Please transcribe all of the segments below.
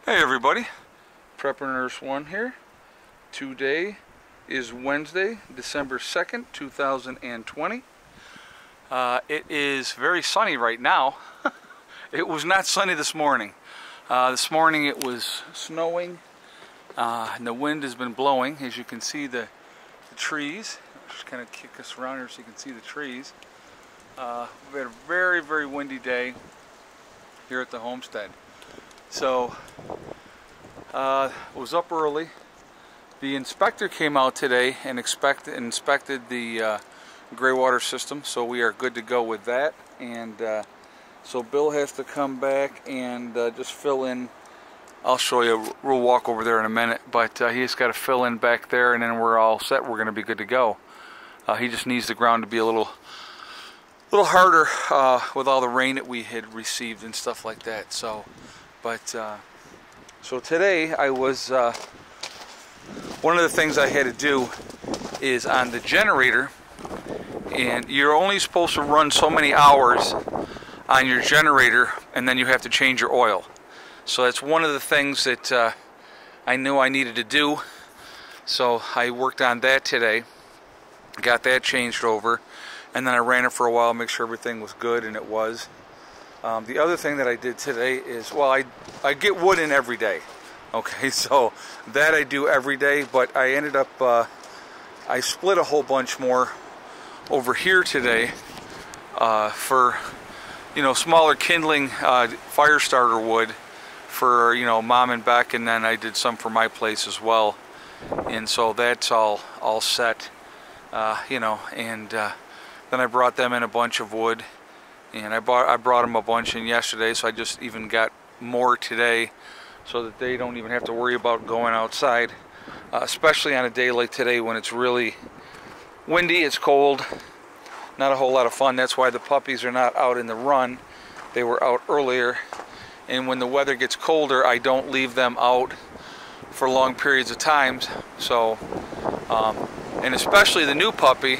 Hey everybody, Prepper Nurse 1 here. Today is Wednesday, December 2nd, 2020. It is very sunny right now. It was not sunny this morning. This morning it was snowing and the wind has been blowing. As you can see the trees. I'll just kind of kick us around here so you can see the trees. We've had a very, very windy day here at the homestead. So, was up early. The inspector came out today and inspected the gray water system, so we are good to go with that. And so Bill has to come back and just fill in. I'll show you, we'll walk over there in a minute, but he's got to fill in back there and then we're all set. We're going to be good to go. He just needs the ground to be a little harder with all the rain that we had received and stuff like that. So today I was, one of the things I had to do is on the generator, and you're only supposed to run so many hours on your generator and then you have to change your oil. So that's one of the things that I knew I needed to do. So I worked on that today, got that changed over, and then I ran it for a while, make sure everything was good, and it was. The other thing that I did today is, well, I get wood in every day. Okay, so that I do every day, but I ended up, I split a whole bunch more over here today for, you know, smaller kindling fire starter wood for, you know, Mom and Beck, and then I did some for my place as well. And so that's all set, you know, and then I brought them in a bunch of wood. And I brought them a bunch in yesterday, so I just even got more today so that they don't even have to worry about going outside, especially on a day like today when it's really windy, it's cold, not a whole lot of fun. That's why the puppies are not out in the run. They were out earlier, and when the weather gets colder, I don't leave them out for long periods of times. So, and especially the new puppy,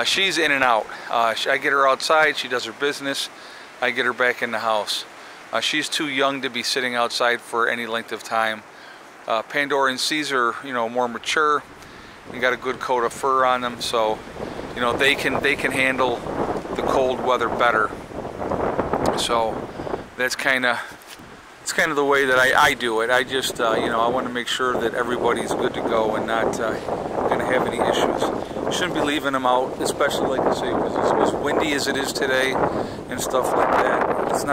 she's in and out. I get her outside, she does her business, I get her back in the house. She's too young to be sitting outside for any length of time. Pandora and Caesar, you know, more mature and got a good coat of fur on them, so you know they can handle the cold weather better. So that's kind of the way that I do it. I just you know, I want to make sure that everybody's good to go and not going to have any issues. Shouldn't be leaving them out, especially like I say, because as windy as it is today and stuff like that. It's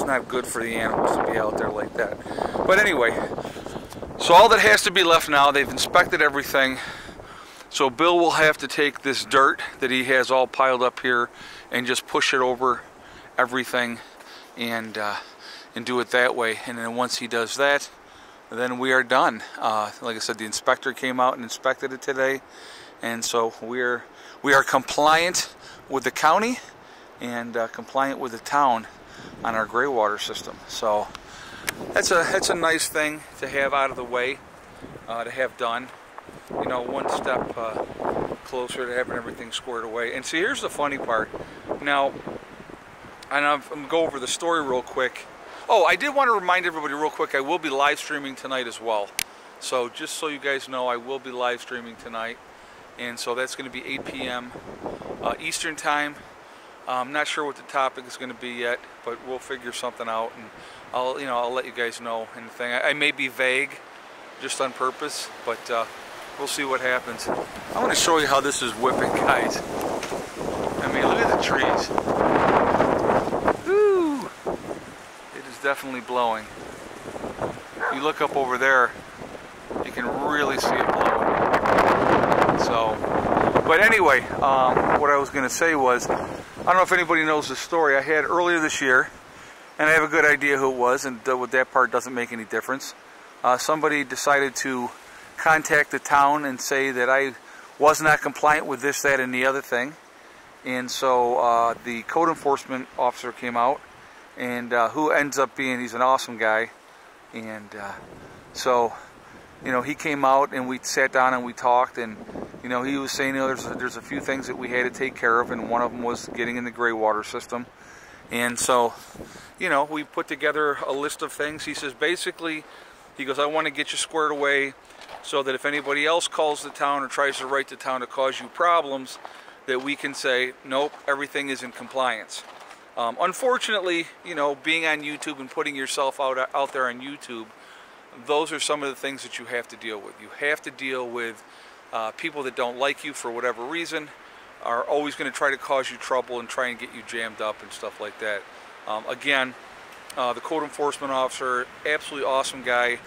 not good for the animals to be out there like that. But anyway, so all that has to be left now, they've inspected everything. So Bill will have to take this dirt that he has all piled up here and just push it over everything and do it that way. And then once he does that, then we are done. Like I said, the inspector came out and inspected it today. And so we are compliant with the county and compliant with the town on our gray water system. So that's a nice thing to have out of the way, to have done. You know, one step closer to having everything squared away. And see, here's the funny part. Now, and I'm going to go over the story real quick. Oh, I did want to remind everybody real quick, I will be live streaming tonight as well. So just so you guys know, I will be live streaming tonight. And so that's going to be 8 p.m. Eastern time. I'm not sure what the topic is going to be yet, but we'll figure something out, and I'll let you guys know anything. I may be vague, just on purpose, but we'll see what happens. I want to show you how this is whipping, guys. I mean, look at the trees. Woo! It is definitely blowing. You look up over there, you can really see it blowing. So, but anyway, what I was going to say was, I don't know if anybody knows the story I had earlier this year, and I have a good idea who it was, and with that part doesn't make any difference. Somebody decided to contact the town and say that I was not compliant with this, that, and the other thing. And so the code enforcement officer came out, and who ends up being, he's an awesome guy, and so, you know, he came out and we sat down and we talked, and you know, he was saying, you know, there's a few things that we had to take care of, and one of them was getting in the gray water system. And so, you know, we put together a list of things. He says basically, he goes, I want to get you squared away so that if anybody else calls the town or tries to write the town to cause you problems, that we can say, nope, everything is in compliance. Unfortunately, you know, being on YouTube and putting yourself out there on YouTube, those are some of the things that you have to deal with. You have to deal with people that don't like you for whatever reason, are always going to try to cause you trouble and try and get you jammed up and stuff like that. Again, the code enforcement officer, absolutely awesome guy,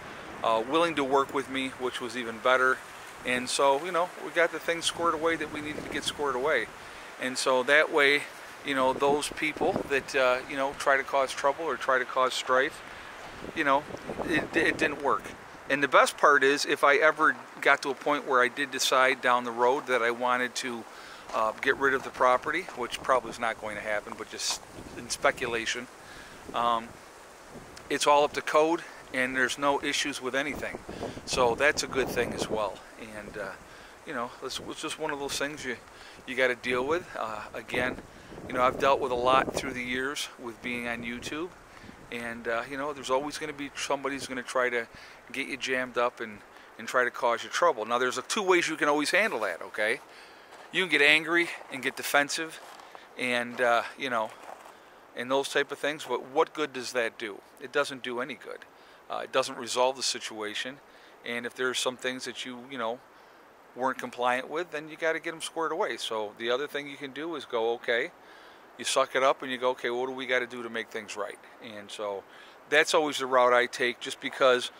willing to work with me, which was even better. And so, you know, we got the things squared away that we needed to get squared away. And so that way, you know, those people that, you know, try to cause trouble or try to cause strife, you know, it didn't work. And the best part is, if I ever got to a point where I did decide down the road that I wanted to get rid of the property, which probably is not going to happen, but just in speculation, it's all up to code and there's no issues with anything. So that's a good thing as well. And, you know, it's just one of those things you got to deal with. Again, you know, I've dealt with a lot through the years with being on YouTube. And, you know, there's always going to be somebody who's going to try to get you jammed up and try to cause you trouble. Now, there's two ways you can always handle that, okay? You can get angry and get defensive and, you know, and those type of things. But what good does that do? It doesn't do any good. It doesn't resolve the situation. And if there's some things that you know, weren't compliant with, then you got to get them squared away. So the other thing you can do is go, okay, you suck it up and you go, okay, what do we got to do to make things right? And so that's always the route I take, just because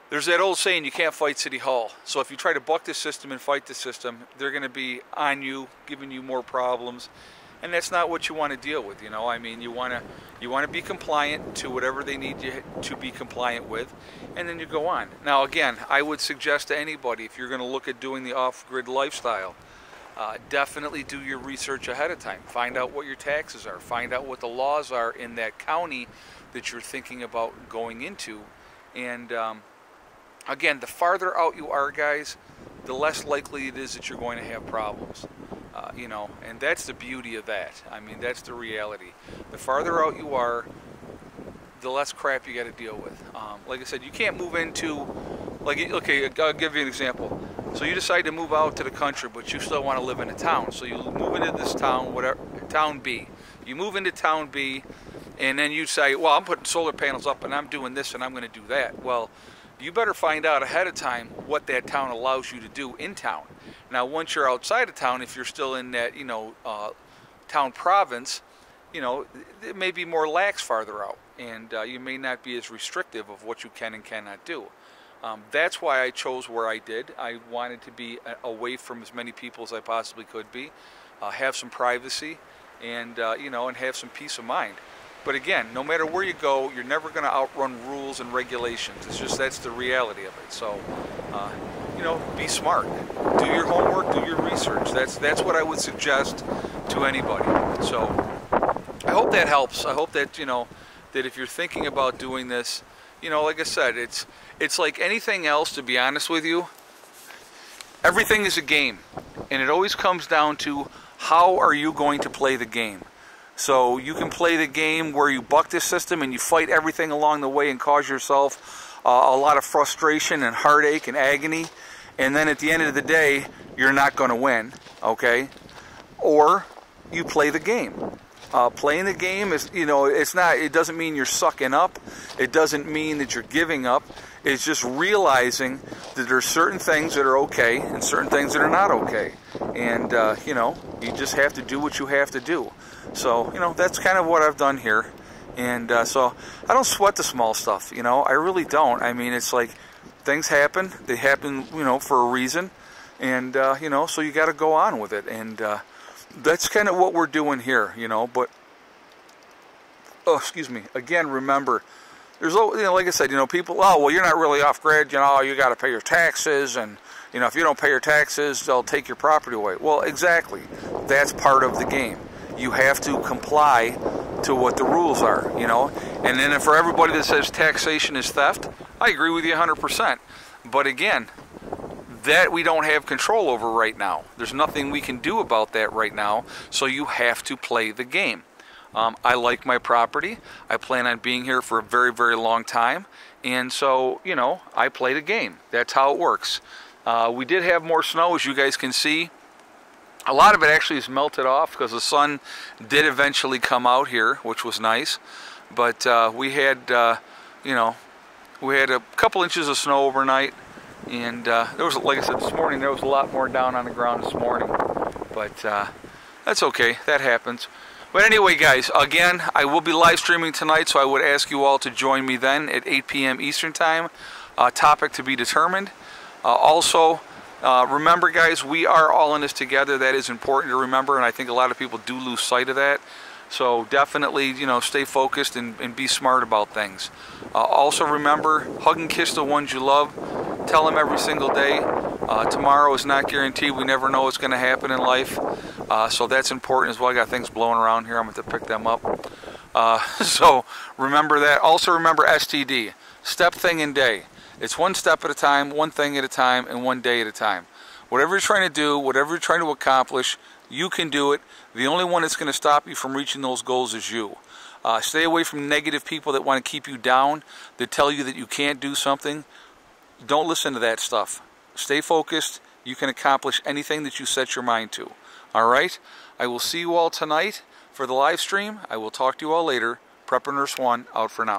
there's that old saying, you can't fight City Hall. So if you try to buck the system and fight the system, they're going to be on you, giving you more problems. And that's not what you want to deal with, you know. I mean, you want to be compliant to whatever they need you to be compliant with, and then you go on. Now, again, I would suggest to anybody, if you're going to look at doing the off-grid lifestyle, definitely do your research ahead of time. Find out what your taxes are. Find out what the laws are in that county that you're thinking about going into. And again, the farther out you are, guys, the less likely it is that you're going to have problems. You know, and that's the beauty of that. I mean, that's the reality. The farther out you are, the less crap you got to deal with. Like I said, you can't move into, like, okay, I'll give you an example. So you decide to move out to the country, but you still want to live in a town. So you move into this town, whatever, town B. You move into town B, and then you say, well, I'm putting solar panels up, and I'm doing this, and I'm going to do that. Well, you better find out ahead of time what that town allows you to do in town. Now, once you're outside of town, if you're still in that, you know, town province, you know, it may be more lax farther out, and you may not be as restrictive of what you can and cannot do. That's why I chose where I did. I wanted to be away from as many people as I possibly could be, have some privacy, and you know, and have some peace of mind. But again, no matter where you go, you're never going to outrun rules and regulations. It's just, that's the reality of it. So, you know, be smart. Do your homework, do your research. That's what I would suggest to anybody. So, I hope that helps. I hope that, you know, that if you're thinking about doing this, you know, like I said, it's like anything else, to be honest with you. Everything is a game. And it always comes down to, how are you going to play the game? So you can play the game where you buck the system and you fight everything along the way and cause yourself a lot of frustration and heartache and agony, and then at the end of the day you're not going to win, okay? Or you play the game. Playing the game is, you know, it doesn't mean you're sucking up. It doesn't mean that you're giving up. It's just realizing that there's certain things that are okay and certain things that are not okay. And, you know, you just have to do what you have to do. So, you know, that's kind of what I've done here. And so I don't sweat the small stuff, you know. I really don't. I mean, it's like things happen. They happen, you know, for a reason. And, you know, so you got to go on with it. And that's kind of what we're doing here, you know. But, oh, excuse me. Again, remember, there's, you know, like I said, you know, people, oh, well, you're not really off grid, you know, you got to pay your taxes, and, you know, if you don't pay your taxes, they'll take your property away. Well, exactly. That's part of the game. You have to comply to what the rules are, you know. And then for everybody that says taxation is theft, I agree with you 100%. But again, that we don't have control over right now. There's nothing we can do about that right now, so you have to play the game. I like my property. I plan on being here for a very, very long time. And so, you know, I played a game. That's how it works. We did have more snow, as you guys can see. A lot of it actually is melted off because the sun did eventually come out here, which was nice. But we had, you know, we had a couple inches of snow overnight. And there was, like I said, this morning, there was a lot more down on the ground this morning. But that's okay. That happens. But anyway, guys, again, I will be live streaming tonight, so I would ask you all to join me then at 8 p.m. Eastern Time. Topic to be determined. Also, remember, guys, we are all in this together. That is important to remember, and I think a lot of people do lose sight of that. So definitely, you know, stay focused and be smart about things. Also remember, hug and kiss the ones you love. Tell them every single day. Tomorrow is not guaranteed. We never know what's going to happen in life. So that's important as well. I got things blowing around here. I'm going to pick them up. So remember that. Also remember STD. Step, thing, and day. It's one step at a time, one thing at a time, and one day at a time. Whatever you're trying to do, whatever you're trying to accomplish, you can do it. The only one that's going to stop you from reaching those goals is you. Stay away from negative people that want to keep you down, that tell you that you can't do something. Don't listen to that stuff. Stay focused. You can accomplish anything that you set your mind to. All right? I will see you all tonight for the live stream. I will talk to you all later. Prepper Nurse 1 out for now.